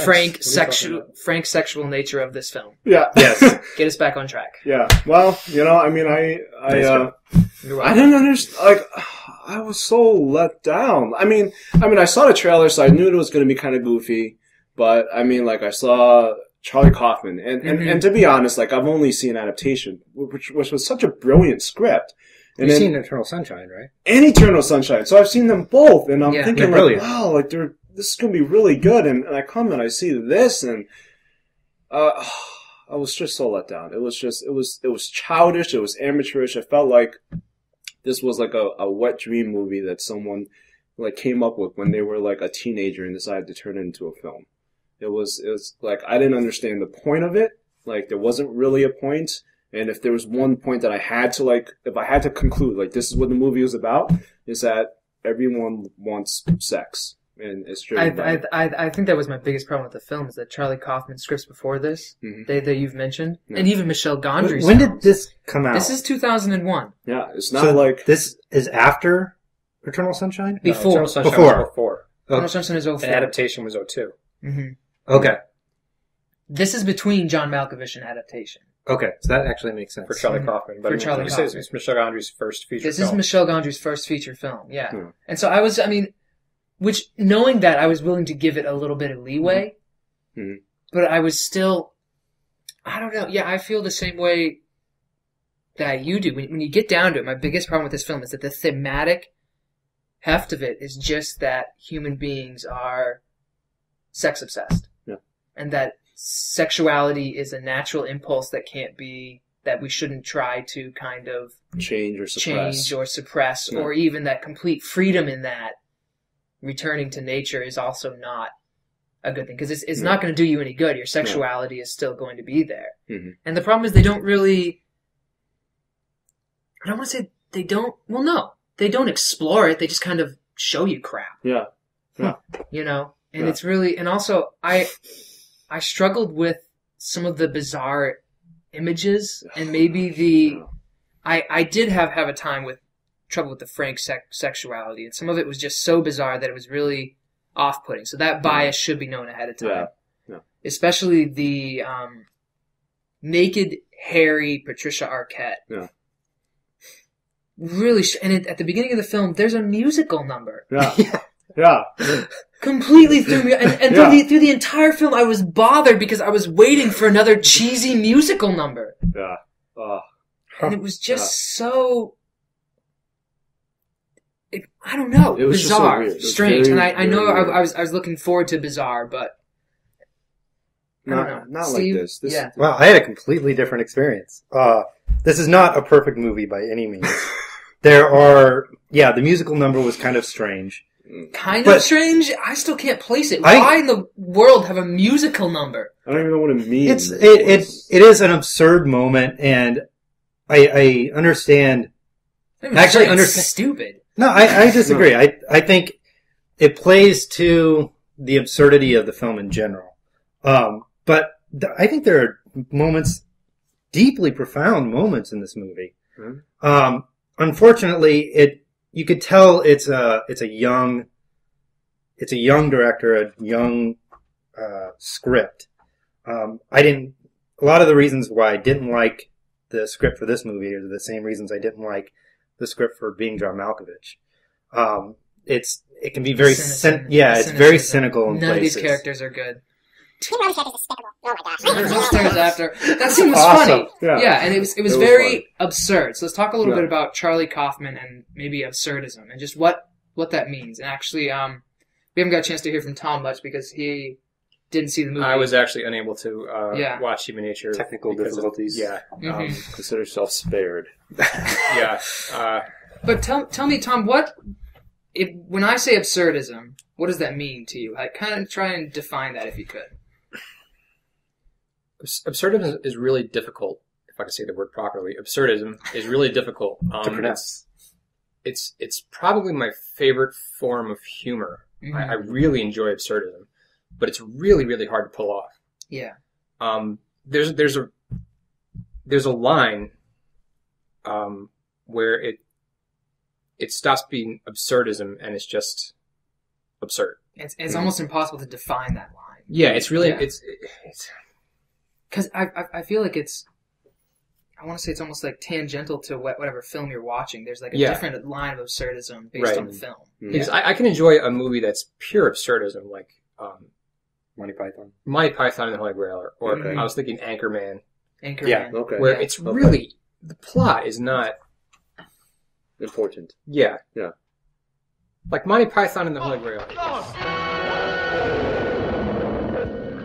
frank sexual nature of this film. Yeah. Yes. Get us back on track. Yeah. Well, I mean, I didn't understand. Like, I was so let down. I mean, I saw the trailer, so I knew it was going to be kind of goofy. But I mean, like, I saw Charlie Kaufman, and to be honest, like, I've only seen adaptation, which was such a brilliant script. And You've seen Eternal Sunshine, right? And Eternal Sunshine. So I've seen them both, and I'm thinking, like, wow, like, this is going to be really good. And I come and I see this, and I was just so let down. It was childish. It was amateurish. I felt like this was like a wet dream movie that someone like came up with when they were like a teenager and decided to turn it into a film. It was like, I didn't understand the point of it. Like, there wasn't really a point. And if there was one point that I had to, like, if I had to conclude, like, this is what the movie was about, is that everyone wants sex. And it's driven I think that was my biggest problem with the film, is that Charlie Kaufman scripts before this, that you've mentioned, and even Michel Gondry. When did this come out? This is 2001. Yeah, it's not like... This is after Eternal Sunshine? Before. Eternal Sunshine was before. Eternal Sunshine is 04. The adaptation was 02. Okay. This is between John Malkovich and adaptation. Okay, so that actually makes sense. For Charlie Kaufman. But Kaufman. It's Michel Gondry's first feature film. This is Michel Gondry's first feature film, yeah. And so which, knowing that, I was willing to give it a little bit of leeway, but I was still, I don't know, I feel the same way that you do. When you get down to it, my biggest problem with this film is that the thematic heft of it is just that human beings are sex obsessed. Yeah. And that sexuality is a natural impulse that we shouldn't try to kind of change or suppress, or even that complete freedom in that returning to nature is also not a good thing, because it's not going to do you any good. Your sexuality is still going to be there. And the problem is they don't really, I don't want to say they don't, well, no, they don't explore it. They just kind of show you crap. Yeah. And it's really, and also I struggled with some of the bizarre images, and maybe I did have a time with trouble with the frank sexuality, and some of it was just so bizarre that it was really off-putting. So that bias should be known ahead of time. Yeah. Especially the naked, hairy Patricia Arquette. Yeah. Really, and at the beginning of the film, there's a musical number. Yeah. Yeah. Completely threw me, and through the entire film, I was bothered because I was waiting for another cheesy musical number. Yeah. And it was just so, I don't know, it was bizarre, just so weird. Strange, and I know I was looking forward to bizarre, but I don't know. Not Steve, like this. Yeah. Wow, I had a completely different experience. This is not a perfect movie by any means. The musical number was kind of strange. Kind of strange? I still can't place it. Why in the world have a musical number? I don't even know what it means. It is an absurd moment, and I understand. Actually, understand. Stupid. No, I disagree. I think it plays to the absurdity of the film in general. But I think there are moments, deeply profound moments in this movie. Unfortunately, you could tell it's a young director, a young script. A lot of the reasons why I didn't like the script for this movie are the same reasons I didn't like the script for Being John Malkovich. It can be very it's very cynical in places. None of these characters are good. Oh my gosh. That scene was funny. Yeah, and it was very funny. Absurd. So let's talk a little bit about Charlie Kaufman and maybe absurdism and just what that means. And actually, we haven't got a chance to hear from Tom much because he didn't see the movie. I was actually unable to watch Human Nature. Technical difficulties. Consider yourself spared. But tell me, Tom, when I say absurdism, what does that mean to you? I kind of try and define that if you could. Absurdism is really difficult, if I can say the word properly. Absurdism is really difficult to pronounce. It's probably my favorite form of humor. I really enjoy absurdism, but it's really, really hard to pull off. Yeah. There's a line where it stops being absurdism and it's just absurd. It's almost impossible to define that line. Yeah, it's really Yeah. it's Because I feel like it's, I want to say it's almost like tangential to whatever film you're watching. There's like a different line of absurdism based on the film. because I can enjoy a movie that's pure absurdism, like Monty Python. Monty Python and the Holy Grail, or I was thinking Anchorman, Anchorman. Okay. where it's really the plot is not important. Yeah. Like Monty Python and the Holy Grail.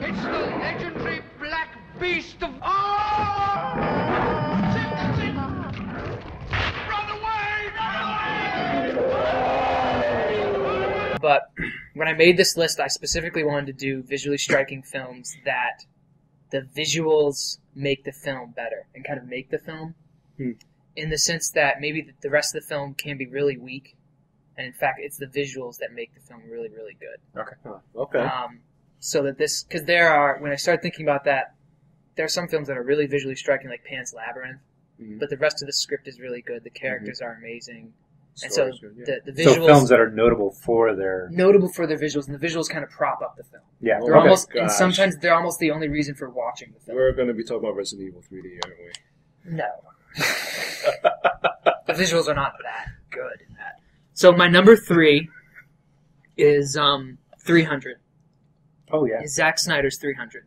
It's the legendary black beast of... But when I made this list, I specifically wanted to do visually striking films that the visuals make the film better and kind of make the film in the sense that maybe the rest of the film can be really weak, and in fact, it's the visuals that make the film really, really good. Okay. So that this, because there are, when I started thinking about that, there are some films that are really visually striking, like Pan's Labyrinth, but the rest of the script is really good. The characters are amazing. And so the visuals... So films that are notable for their visuals, and the visuals kind of prop up the film. Yeah. They're almost, and sometimes they're almost the only reason for watching the film. We're going to be talking about Resident Evil 3D, aren't we? No. The visuals are not that good in that. So my number 3 is 300. Oh, yeah. Is Zack Snyder's 300.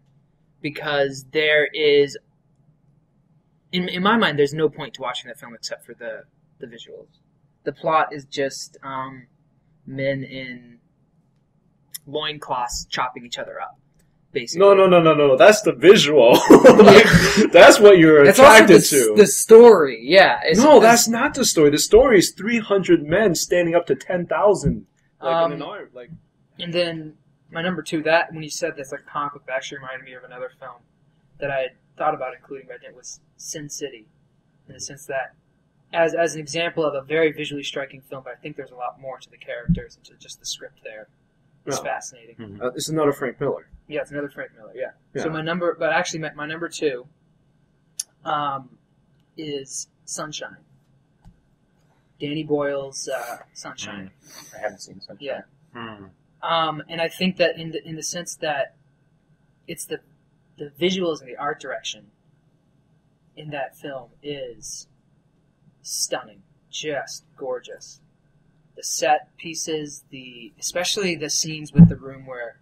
Because there is... In my mind, there's no point to watching that film except for the visuals. The plot is just men in loincloths chopping each other up, basically. No. That's the visual. That's what you're attracted to. The story, yeah. That's not the story. The story is 300 men standing up to 10,000. In an arm. And then my number 2, that when you said this, like comic book, that actually reminded me of another film that I had thought about including, but it was Sin City, in the sense that as an example of a very visually striking film, but I think there's a lot more to the characters and to just the script there. It's fascinating. Mm-hmm. It's another Frank Miller. Yeah, it's another Frank Miller, yeah. So my number 2 is Sunshine. Danny Boyle's Sunshine. I haven't seen Sunshine. Yeah. And I think that in the sense that it's the visuals and the art direction in that film is stunning, just gorgeous. The set pieces, especially the scenes with the room where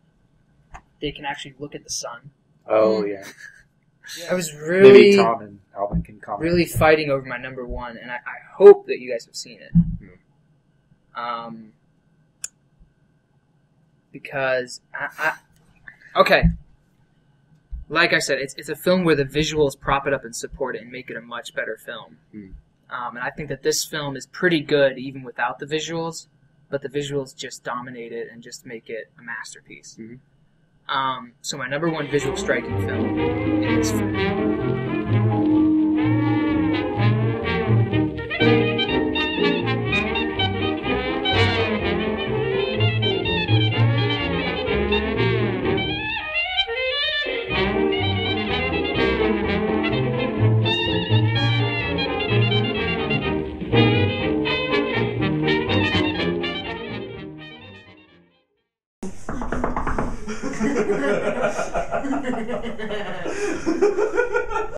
they can actually look at the sun. Oh, yeah. I was really, maybe Tom and Alvin can comment. Really fighting over my number 1, and I hope that you guys have seen it. Because okay. Like I said, it's a film where the visuals prop it up and support it and make it a much better film. And I think that this film is pretty good even without the visuals, but the visuals just dominate it and just make it a masterpiece. So my number 1 visual striking film is...